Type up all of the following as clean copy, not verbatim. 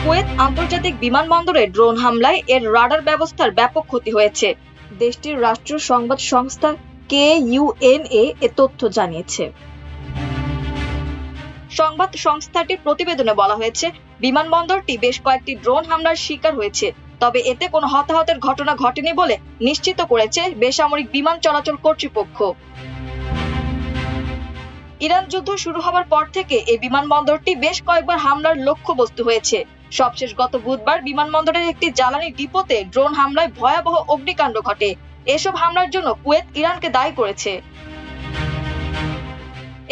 Kuwait আন্তর্জাতিক বিমানবন্দরে drone হামলায় এর রাডার ব্যবস্থার ব্যাপক ক্ষতি হয়েছে। দেশটির রাষ্ট্রীয় সংবাদ সংস্থা KUNA এ তথ্য জানিয়েছে। সংবাদ সংস্থাটির প্রতিবেদনে বলা হয়েছে, বিমানবন্দরটি বেশ কয়েকটি ড্রোন হামলার শিকার হয়েছে, তবে এতে কোনো হতাহতের ঘটনা ঘটেনি বলে নিশ্চিত করেছে বেসামরিক বিমান চলাচল কর্তৃপক্ষ। ইরান যুদ্ধ শুরু হওয়ার পর থেকে এই বিমানবন্দরটি বেশ কয়েকবার হামলার লক্ষ্যবস্তু হয়েছে। সবশেষ গত বুধবার বিমানবন্দরের একটি জ্বালানি ডিপোতে ড্রোন হামলায় ভয়াবহ অগ্নিকাণ্ড ঘটে। এসব হামলার জন্য কুয়েত ইরানকে দায়ী করেছে।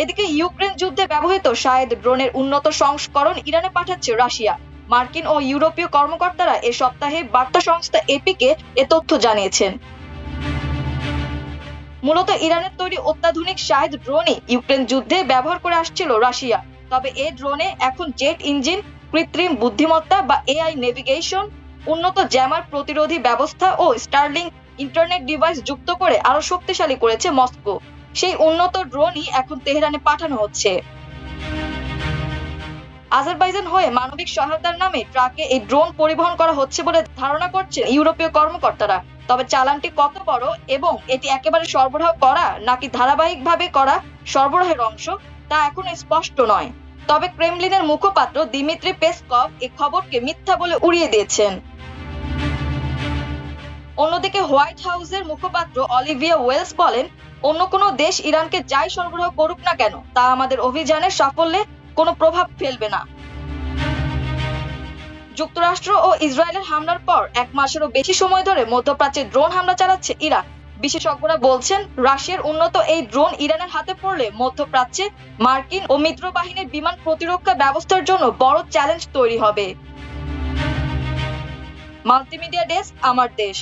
এদিকে ইউক্রেন যুদ্ধে ব্যবহৃত শাহেদ ড্রোনের উন্নত সংস্করণ ইরানে পাঠাচ্ছে রাশিয়া। মার্কিন ও ইউরোপীয় কর্মকর্তারা এ সপ্তাহে বার্তা সংস্থা এপিকে এ তথ্য জানিয়েছেন। মূলত ইরানের তৈরি অত্যাধুনিক শাহেদ ড্রোনই ইউক্রেন যুদ্ধে ব্যবহার করে আসছিল রাশিয়া। তবে এই ড্রোনে এখন জেট ইঞ্জিন, কৃত্রিম বুদ্ধিমত্তা বা AI নেভিগেশন, উন্নত জ্যামার প্রতিরোধী ব্যবস্থা ও স্টারলিং ইন্টারনেট ডিভাইস যুক্ত করে আরো শক্তিশালী করেছে মস্কো। সেই উন্নত ড্রোনই এখন তেহরানে পাঠানো হচ্ছে। আজারবাইজান হয়ে মানবিক সহায়তার নামে ট্রাকে এই ড্রোন পরিবহন করা হচ্ছে বলে ধারণা করছে ইউরোপীয় কর্মকর্তারা। তবে চালানটি কত বড় এবং এটি একেবারে সরবরাহ করা নাকি ধারাবাহিকভাবে করা সরবরাহের অংশ তা এখনো স্পষ্ট নয়। তবে ক্রেমলিনের মুখপাত্র দিমিত্রি পেসকভ এই খবরকে মিথ্যা বলে উড়িয়ে দিয়েছেন। অন্যদিকে হোয়াইট হাউসের মুখপাত্র অলিভিয়া ওয়েলস বলেন, অন্য কোনো দেশ ইরানকে যাই সরবরাহ করুক না কেন তা আমাদের অভিযানের সাফল্যে কোনো প্রভাব ফেলবে না। যুক্তরাষ্ট্র ও ইসরায়েলের হামলার পর 1 মাসেরও বেশি সময় ধরে মধ্যপ্রাচ্যে ড্রোন হামলা চালাচ্ছে ইরান। বিশেষজ্ঞরা বলছেন, রাশিয়ার উন্নত এই ড্রোন ইরানের হাতে পড়লে মধ্যপ্রাচ্যে মার্কিন ও মিত্র বাহিনীর বিমান প্রতিরক্ষা ব্যবস্থার জন্য বড় চ্যালেঞ্জ তৈরি হবে। মাল্টিমিডিয়া ডেস্ক, আমার দেশ।